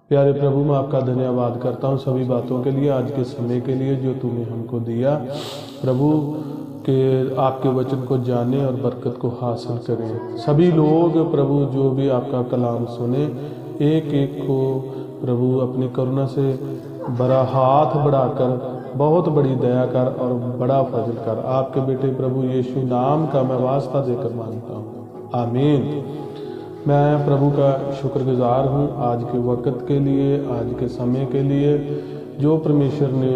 प्यारे प्रभु, मैं आपका धन्यवाद करता हूँ सभी बातों के लिए, आज के समय के लिए जो तूने हमको दिया। प्रभु के आपके वचन को जाने और बरकत को हासिल करें। सभी लोग प्रभु जो भी आपका कलाम सुने, एक एक को प्रभु अपनी करुणा से बड़ा हाथ बढ़ाकर बहुत बड़ी दया कर और बड़ा फजल कर। आपके बेटे प्रभु यीशु नाम का मैं वास्ता देकर मांगता हूँ, आमीन। मैं प्रभु का शुक्रगुजार हूँ आज के वक़्त के लिए, आज के समय के लिए, जो परमेश्वर ने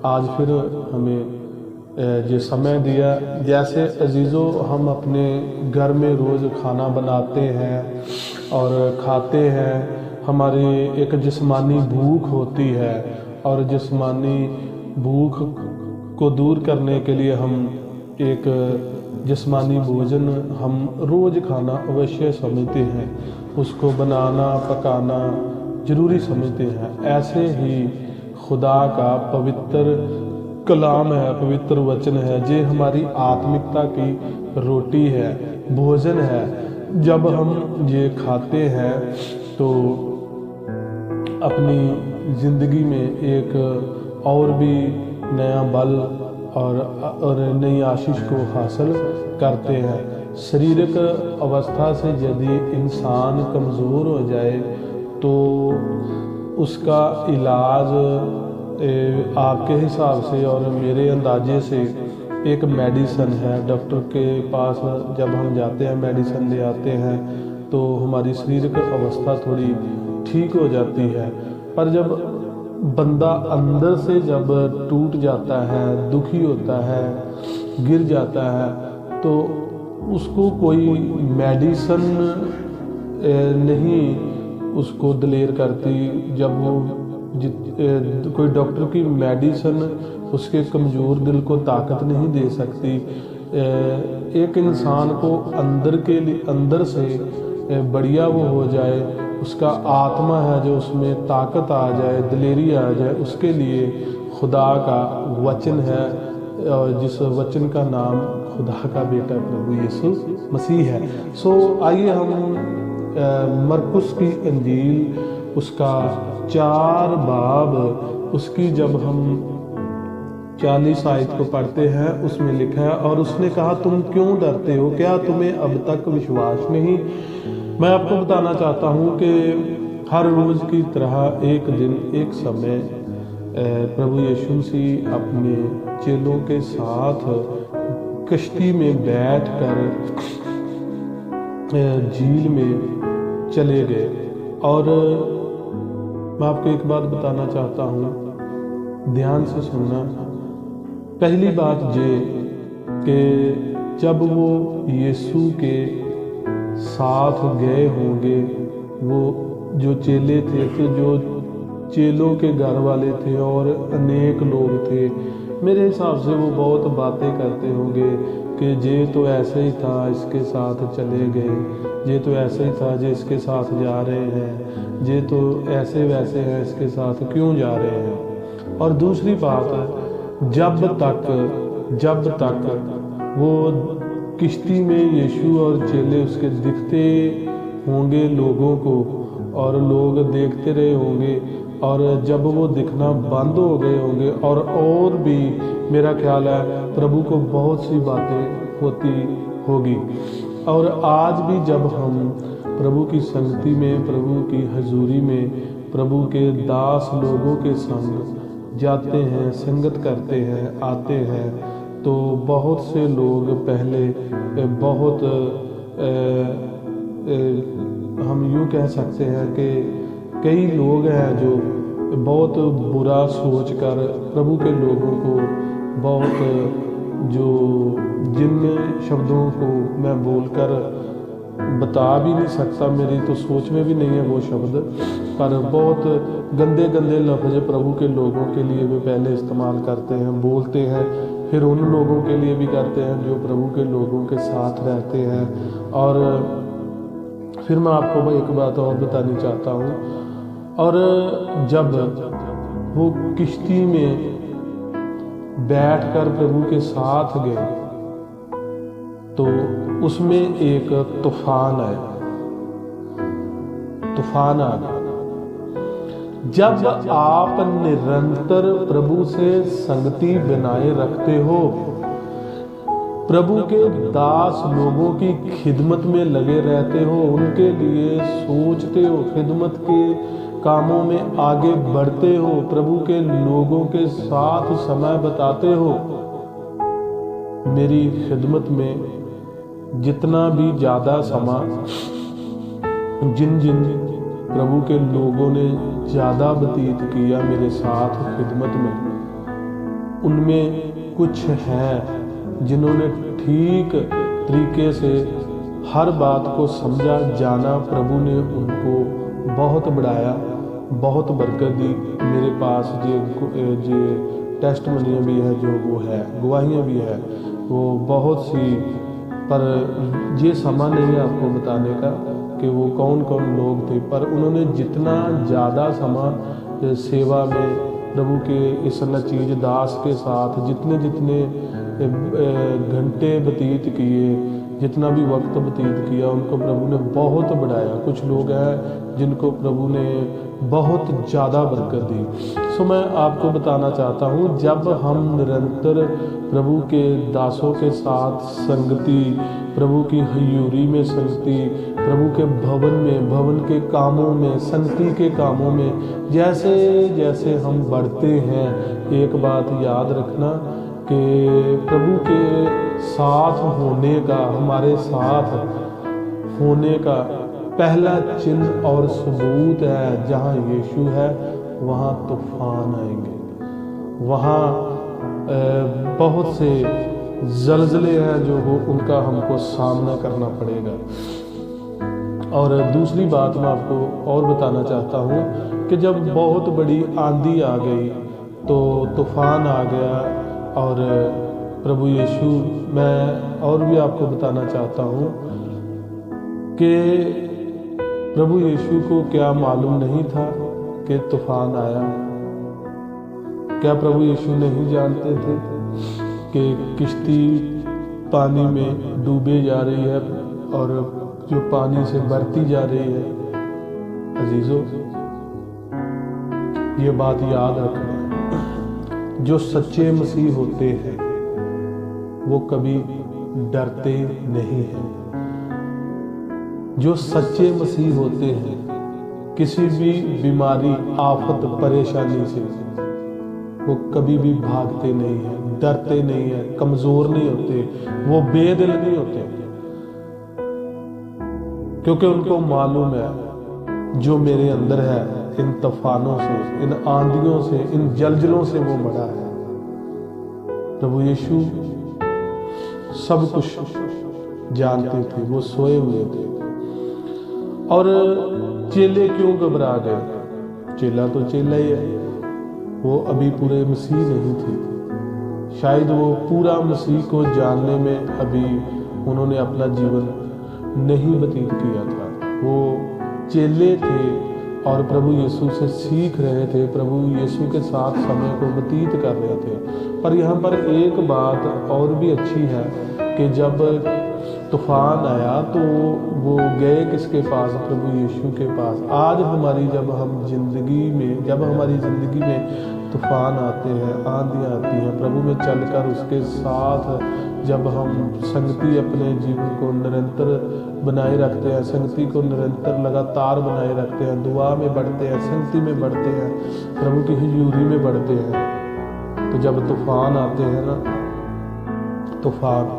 आज फिर हमें ये समय दिया। जैसे अजीज़ों, हम अपने घर में रोज़ खाना बनाते हैं और खाते हैं, हमारी एक जिस्मानी भूख होती है और जिस्मानी भूख को दूर करने के लिए हम एक जिस्मानी भोजन हम रोज़ खाना अवश्य समझते हैं, उसको बनाना पकाना ज़रूरी समझते हैं। ऐसे ही खुदा का पवित्र कलाम है, पवित्र वचन है, जो हमारी आत्मिकता की रोटी है, भोजन है। जब हम ये खाते हैं तो अपनी ज़िंदगी में एक और भी नया बल और नई आशीष को हासिल करते हैं। शारीरिक अवस्था से यदि इंसान कमज़ोर हो जाए तो उसका इलाज आपके हिसाब से और मेरे अंदाजे से एक मेडिसिन है। डॉक्टर के पास जब हम जाते हैं, मेडिसिन ले आते हैं तो हमारी शारीरिक अवस्था थोड़ी ठीक हो जाती है। पर जब बंदा अंदर से जब टूट जाता है, दुखी होता है, गिर जाता है, तो उसको कोई मेडिसिन नहीं उसको दिलेर करती। जब वो कोई डॉक्टर की मेडिसिन उसके कमज़ोर दिल को ताकत नहीं दे सकती। एक इंसान को अंदर से बढ़िया वो हो जाए, उसका आत्मा है जो उसमें ताकत आ जाए, दिलेरी आ जाए, उसके लिए खुदा का वचन है, जिस वचन का नाम खुदा का बेटा प्रभु यीशु मसीह है। सो आइए हम मरकुस की इंजील उसका 4 बाब उसकी जब हम 40 आयत को पढ़ते हैं, उसमें लिखा है, और उसने कहा तुम क्यों डरते हो, क्या तुम्हें अब तक विश्वास नहीं। मैं आपको बताना चाहता हूँ कि हर रोज़ की तरह एक दिन एक समय प्रभु यीशु मसीह अपने चेलों के साथ कश्ती में बैठकर झील में चले गए। और मैं आपको एक बात बताना चाहता हूँ, ध्यान से सुनना। पहली बात ये कि जब वो यीशु के साथ गए होंगे, वो जो चेले थे तो जो चेलों के घर वाले थे और अनेक लोग थे, मेरे हिसाब से वो बहुत बातें करते होंगे कि ये तो ऐसे ही था, इसके साथ चले गए, ये तो ऐसे ही था, ये इसके साथ जा रहे हैं, ये तो ऐसे वैसे हैं, इसके साथ क्यों जा रहे हैं। और दूसरी बात, जब तक वो किश्ती में यीशु और चेले उसके दिखते होंगे लोगों को और लोग देखते रहे होंगे, और जब वो दिखना बंद हो गए होंगे और भी मेरा ख्याल है प्रभु को बहुत सी बातें होती होगी। और आज भी जब हम प्रभु की संगति में, प्रभु की हजूरी में, प्रभु के दास लोगों के संग जाते हैं, संगत करते हैं, आते हैं, तो बहुत से लोग पहले बहुत हम यूँ कह सकते हैं कि कई लोग हैं जो बहुत बुरा सोचकर प्रभु के लोगों को बहुत, जो जिन शब्दों को मैं बोलकर बता भी नहीं सकता, मेरी तो सोच में भी नहीं है वो शब्द, पर बहुत गंदे गंदे लफ्ज़ प्रभु के लोगों के लिए भी पहले इस्तेमाल करते हैं, बोलते हैं, फिर उन लोगों के लिए भी करते हैं जो प्रभु के लोगों के साथ रहते हैं। और फिर मैं आपको एक बात और बतानी चाहता हूँ, और जब वो किश्ती में बैठकर प्रभु के साथ गए तो उसमें एक तूफान आया, तूफान आ गया। जब आप निरंतर प्रभु से संगति बनाए रखते हो, प्रभु के दास लोगों की खिदमत में लगे रहते हो, उनके लिए सोचते हो, खिदमत के कामों में आगे बढ़ते हो, प्रभु के लोगों के साथ समय बिताते हो, मेरी खिदमत में जितना भी ज़्यादा समय जिन जिन प्रभु के लोगों ने ज़्यादा व्यतीत किया मेरे साथ खिदमत में, उनमें कुछ हैं जिन्होंने ठीक तरीके से हर बात को समझा, जाना, प्रभु ने उनको बहुत बढ़ाया, बहुत बरकत दी। मेरे पास जो टेस्टमनियाँ भी है, जो वो है, गवाहियाँ भी है, वो बहुत सी, पर ये समय नहीं है आपको बताने का कि वो कौन कौन लोग थे, पर उन्होंने जितना ज़्यादा समय सेवा में प्रभु के इस नचीज दास के साथ जितने जितने घंटे व्यतीत किए, जितना भी वक्त व्यतीत किया, उनको प्रभु ने बहुत बढ़ाया। कुछ लोग हैं जिनको प्रभु ने बहुत ज़्यादा बरकत दी। सो मैं आपको बताना चाहता हूँ, जब हम निरंतर प्रभु के दासों के साथ संगति, प्रभु की हजूरी में संगति, प्रभु के भवन में, भवन के कामों में, संगति के कामों में जैसे जैसे हम बढ़ते हैं, एक बात याद रखना कि प्रभु के साथ होने का, हमारे साथ होने का पहला चिन्ह और सबूत है, जहाँ यीशु है वहाँ तूफान आएंगे, वहाँ बहुत से ज़लज़ले हैं जो वो उनका हमको सामना करना पड़ेगा। और दूसरी बात मैं आपको और बताना चाहता हूँ कि जब बहुत बड़ी आंधी आ गई तो तूफान आ गया, और प्रभु यीशु, मैं और भी आपको बताना चाहता हूँ कि प्रभु यीशु को क्या मालूम नहीं था कि तूफान आया? क्या प्रभु यीशु नहीं जानते थे कि किश्ती पानी में डूबे जा रही है और जो पानी से बढ़ती जा रही है? अजीजों, ये बात याद रखना, जो सच्चे मसीह होते हैं वो कभी डरते नहीं हैं। जो सच्चे मसीह होते हैं किसी भी बीमारी, आफत, परेशानी से वो कभी भी भागते नहीं हैं, डरते नहीं हैं, कमजोर नहीं होते, वो बेदिल नहीं होते, क्योंकि उनको मालूम है जो मेरे अंदर है, इन तूफानों से, इन आंधियों से, इन जलजलों से वो बड़ा है। प्रभु यीशु सब कुछ जानते थे, वो सोए हुए थे। और चेले क्यों घबरा गए? चेला तो चेला ही है, वो अभी पूरे मसीह नहीं थे। शायद वो पूरा मसीह को जानने में अभी उन्होंने अपना जीवन नहीं व्यतीत किया था। वो चेले थे और प्रभु यीशु से सीख रहे थे, प्रभु यीशु के साथ समय को व्यतीत कर रहे थे। पर यहाँ पर एक बात और भी अच्छी है कि जब तूफान आया तो वो गए किसके पास? प्रभु यीशु के पास। आज हमारी जब हमारी ज़िंदगी में तूफान आते हैं, आंधियाँ आती हैं, प्रभु में चलकर उसके साथ जब हम संगति अपने जीवन को निरंतर बनाए रखते हैं, संगति को निरंतर लगातार बनाए रखते हैं, दुआ में बढ़ते हैं, संगति में बढ़ते हैं, प्रभु की हजूरी में बढ़ते हैं, तो जब तूफान आते हैं ना, तूफान,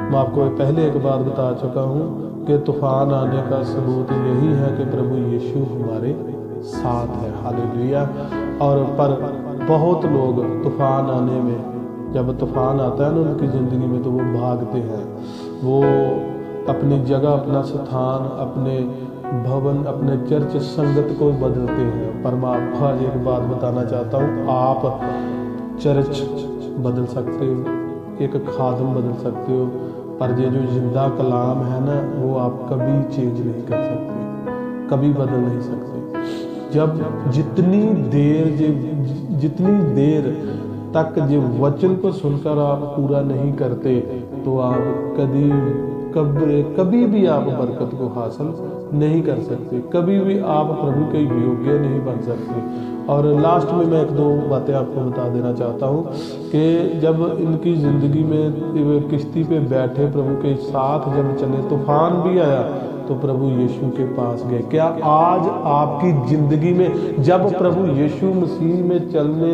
मैं आपको पहले एक बात बता चुका हूँ कि तूफान आने का सबूत यही है कि प्रभु यीशु हमारे साथ है। हालेलुया। और पर बहुत लोग तूफान आने में, जब तूफान आता है ना उनकी ज़िंदगी में, तो वो भागते हैं, वो अपनी जगह, अपना स्थान, अपने भवन, अपने चर्च संगत को बदलते हैं। पर मैं आपको आज एक बात बताना चाहता हूँ, आप चर्च बदल सकते हो, एक खादम बदल सकते हो, पर ये जो जिंदा कलाम है ना, वो आप कभी चेंज नहीं कर सकते, कभी बदल नहीं सकते। जब जितनी देर तक जो वचन को सुनकर आप पूरा नहीं करते, तो आप कभी भी आप बरकत को हासिल नहीं कर सकते, कभी भी आप प्रभु के योग्य नहीं बन सकते। और लास्ट में मैं एक दो बातें आपको बता देना चाहता हूँ कि जब इनकी ज़िंदगी में किश्ती पे बैठे प्रभु के साथ जब चले, तूफान भी आया तो प्रभु यीशु के पास गए। क्या आज आपकी ज़िंदगी में जब प्रभु यीशु मसीह में चलने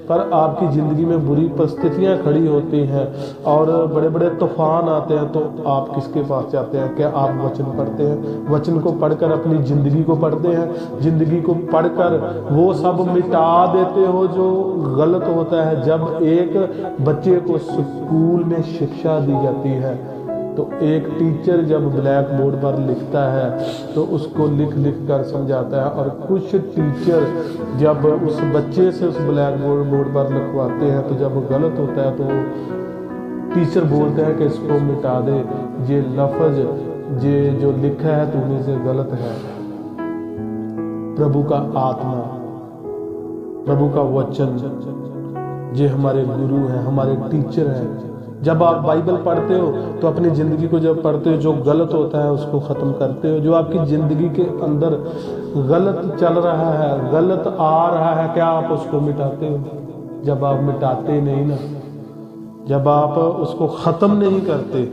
पर आपकी ज़िंदगी में बुरी परिस्थितियां खड़ी होती हैं और बड़े बड़े तूफान आते हैं, तो आप किसके पास जाते हैं? क्या आप वचन पढ़ते हैं? वचन को पढ़कर अपनी ज़िंदगी को पढ़ते हैं? ज़िंदगी को पढ़कर वो सब मिटा देते हो जो गलत होता है? जब एक बच्चे को स्कूल में शिक्षा दी जाती है तो एक टीचर जब ब्लैक बोर्ड पर लिखता है तो उसको लिख लिख कर समझाता है, और कुछ टीचर जब उस बच्चे से उस ब्लैक बोर्ड पर लिखवाते हैं तो जब गलत होता है तो टीचर बोलते हैं कि इसको मिटा दे, ये लफ्ज ये जो लिखा है तूने से गलत है। प्रभु का आत्मा, प्रभु का वचन, ये हमारे गुरु हैं, हमारे टीचर हैं। जब आप बाइबल पढ़ते हो तो अपनी ज़िंदगी को जब पढ़ते हो, जो गलत होता है उसको ख़त्म करते हो। जो आपकी ज़िंदगी के अंदर गलत चल रहा है, गलत आ रहा है, क्या आप उसको मिटाते हो? जब आप मिटाते नहीं ना, जब आप उसको ख़त्म नहीं करते,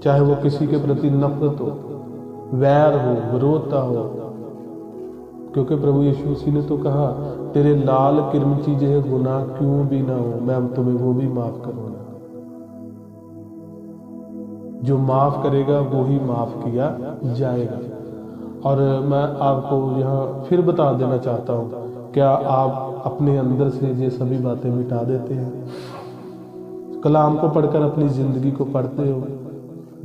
चाहे वो किसी के प्रति नफरत हो, वैर हो, विरोधता हो, क्योंकि प्रभु यीशु मसीह ने तो कहा तेरे लाल किरम चीजें गुनाह क्यों भी ना हो, मैं तुम्हें वो भी माफ करूंगा। जो माफ करेगा वो ही माफ किया जाएगा। और मैं आपको यहाँ फिर बता देना चाहता हूँ, क्या आप अपने अंदर से ये सभी बातें मिटा देते हैं? कलाम को पढ़कर अपनी जिंदगी को पढ़ते हो?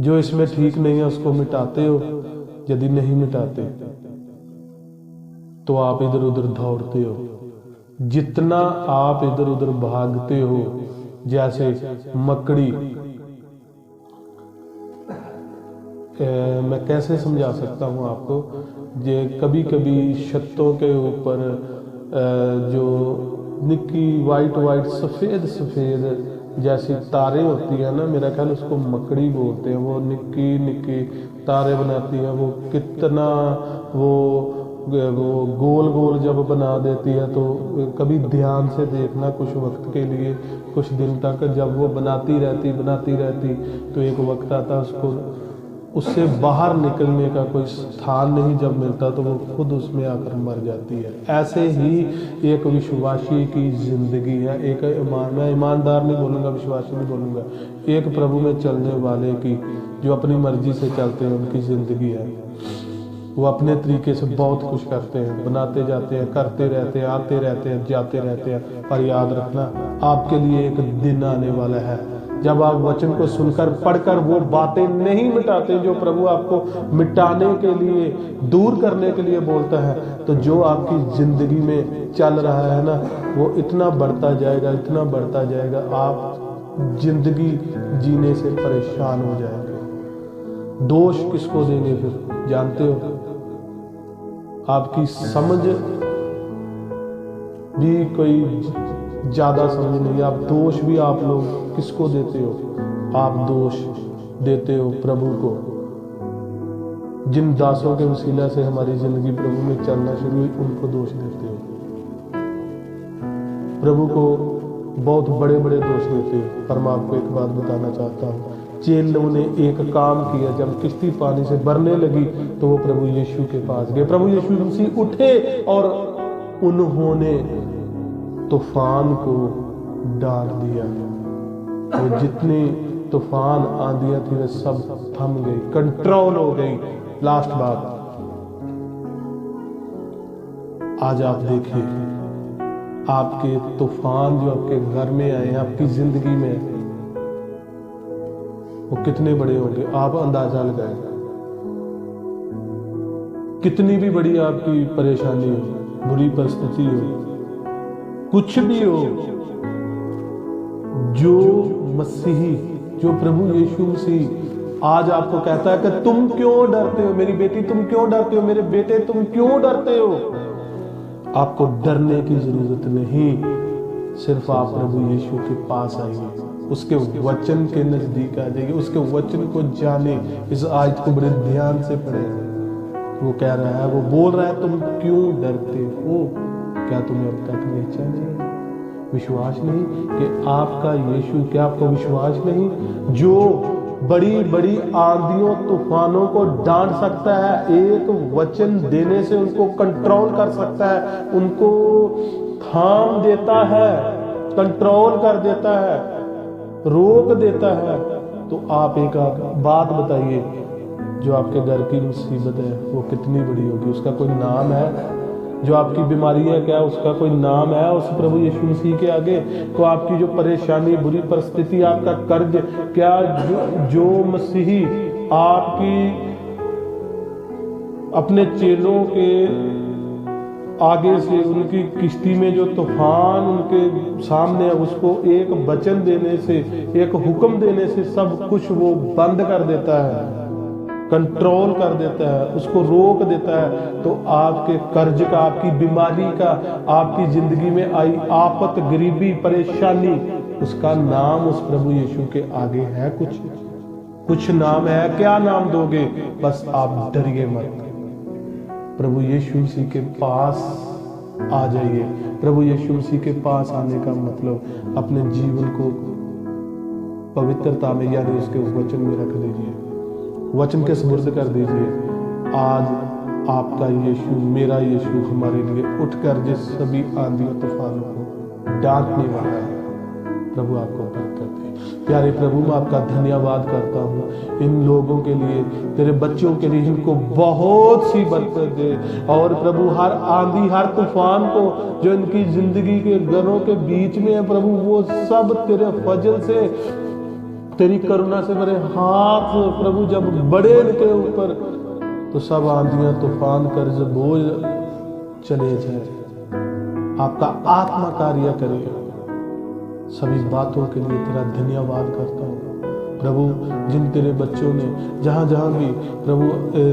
जो इसमें ठीक नहीं है उसको मिटाते हो? यदि नहीं मिटाते तो आप इधर उधर दौड़ते हो। जितना आप इधर उधर भागते हो, जैसे मकड़ी, मैं कैसे समझा सकता हूँ आपको, ये कभी कभी छतों के ऊपर जो निक्की वाइट वाइट सफ़ेद सफ़ेद जैसी तारे होती है ना, मेरा ख्याल उसको मकड़ी बोलते हैं। वो निक्की निक्की तारे बनाती है, वो कितना वो गोल गोल जब बना देती है तो कभी ध्यान से देखना, कुछ वक्त के लिए, कुछ दिन तक जब वो बनाती रहती तो एक वक्त आता उसको उससे बाहर निकलने का कोई स्थान नहीं जब मिलता तो वो खुद उसमें आकर मर जाती है। ऐसे ही एक विश्वासी की जिंदगी है। एक मैं ईमानदार नहीं बोलूँगा, विश्वासी नहीं बोलूँगा, एक प्रभु में चलने वाले की, जो अपनी मर्जी से चलते हैं, उनकी ज़िंदगी है। वो अपने तरीके से बहुत कुछ करते हैं, बनाते जाते हैं, करते रहते हैं, आते रहते हैं, जाते रहते हैं। पर याद रखना, आपके लिए एक दिन आने वाला है जब आप वचन को सुनकर पढ़कर वो बातें नहीं मिटाते जो प्रभु आपको मिटाने के लिए, दूर करने के लिए बोलता है, तो जो आपकी ज़िंदगी में चल रहा है ना, वो इतना बढ़ता जाएगा, इतना बढ़ता जाएगा, आप जिंदगी जीने से परेशान हो जाएंगे। दोष किसको देंगे फिर? जानते हो, आपकी समझ भी कोई ज़्यादा समझ नहीं। आप दोष भी आप लोग किसको देते हो? आप दोष देते हो प्रभु को। जिन दासों के वसीला से हमारी जिंदगी प्रभु में चलना शुरू हुई, उनको दोष देते हो। प्रभु को बहुत बड़े बड़े दोष देते हो। पर मैं आपको एक बात बताना चाहता हूँ, चेलों ने एक काम किया, जब किश्ती पानी से भरने लगी तो वो प्रभु यीशु के पास गए। प्रभु यीशु मसीह उठे और उन्होंने तूफान को डांट दिया। वो जितनी तूफान आंधियां थी वे सब थम गई, कंट्रोल हो गई। लास्ट बात, आज आप देखिए, आपके तूफान जो आपके घर में आए हैं, आपकी जिंदगी में, वो कितने बड़े होंगे आप अंदाजा लगाएं। कितनी भी बड़ी आपकी परेशानी हो, बुरी परिस्थिति हो, कुछ भी हो, जो मसीही, जो प्रभु यीशु मसीह आज आपको कहता है कि तुम क्यों डरते हो, मेरी बेटी तुम क्यों डरते हो, मेरे बेटे तुम क्यों डरते हो। आपको डरने की जरूरत नहीं, सिर्फ आप प्रभु यीशु के पास आइए। उसके वचन के नजदीक आ जाइए, उसके वचन को जाने। इस आयत को बड़े ध्यान से पढ़े। वो कह रहा है, वो बोल रहा है, तुम क्यों डरते हो? क्या तुम्हें अब तक बेचा नहीं, विश्वास नहीं कि आपका यीशु, क्या आपको विश्वास नहीं, जो बड़ी बड़ी आंधियों तूफानों को डांट सकता है, एक वचन देने से उनको कंट्रोल कर सकता है, उनको थाम देता है, कंट्रोल कर देता है, रोक देता है। तो आप एक बात बताइए, जो आपके घर की मुसीबत है वो कितनी बड़ी होगी? उसका कोई नाम है? जो आपकी बीमारी है, क्या उसका कोई नाम है उस प्रभु यीशु मसीह के आगे? तो आपकी जो परेशानी, बुरी परिस्थिति, आपका कर्ज, क्या जो मसीही आपकी अपने चेलों के आगे से, उनकी किश्ती में जो तूफान उनके सामने है, उसको एक वचन देने से, एक हुक्म देने से सब कुछ वो बंद कर देता है, कंट्रोल कर देता है, उसको रोक देता है। तो आपके कर्ज का, आपकी बीमारी का, आपकी जिंदगी में आई आफत, गरीबी, परेशानी, उसका नाम उस प्रभु यीशु के आगे है? कुछ नाम है? क्या नाम दोगे? बस आप डरिए मत, प्रभु यीशु मसीह के पास आ जाइए। प्रभु यीशु मसीह के पास आने का मतलब अपने जीवन को पवित्रता में, यानी उसके वचन में रख दीजिए, वचन के सुपुर्द कर दीजिए। आज आपका यीशु, मेरा यीशु हमारे लिए उठकर जिस सभी आंधियों तूफानों को डांटने वाला है, प्रभु आपको बरकत दे। प्यारे प्रभु, मैं आपका धन्यवाद करता हूँ इन लोगों के लिए, तेरे बच्चों के लिए, इनको बहुत सी बरकत दे। और प्रभु, हर आंधी, हर तूफान को जो इनकी जिंदगी के घरों के बीच में है प्रभु, वो सब तेरे फजल से, तेरी करुणा से मेरे हाथ प्रभु जब बढ़े इनके ऊपर, तो सब आंधियां, तूफान, कर्ज, बोझ चले जाए। आपका आत्मा कार्य करे। सभी बातों के लिए तेरा धन्यवाद करता हूँ प्रभु। जिन तेरे बच्चों ने जहाँ जहाँ भी प्रभु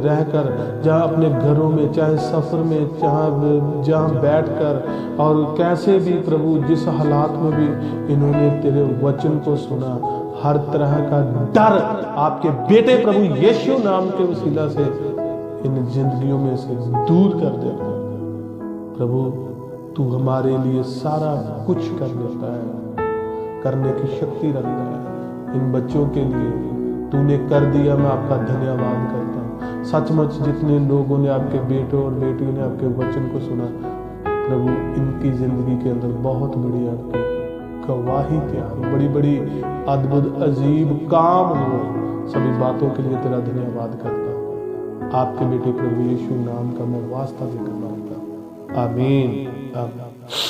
रहकर, जहाँ अपने घरों में, चाहे सफर में, चाहे जहाँ बैठकर, और कैसे भी प्रभु जिस हालात में भी इन्होंने तेरे वचन को सुना, हर तरह का डर आपके बेटे प्रभु यीशु नाम के वसीला से इन जिंदगियों में से दूर कर दे प्रभु। तू हमारे लिए सारा कुछ कर देता है, करने की शक्ति रखता है। इन बच्चों के लिए तूने कर दिया, मैं आपका धन्यवाद करता हूँ। सचमुच जितने लोगों ने, आपके बेटों और बेटियों ने आपके वचन को सुना प्रभु, इनकी जिंदगी के अंदर बहुत बड़ी आपकी गवाही तैयार, बड़ी बड़ी अद्भुत अजीब काम हो। सभी बातों के लिए तेरा धन्यवाद करता हूँ। आपके बेटे प्रभु यीशु नाम का मैं वास्ता देकर मांगता हूँ। आमीन, आमीन।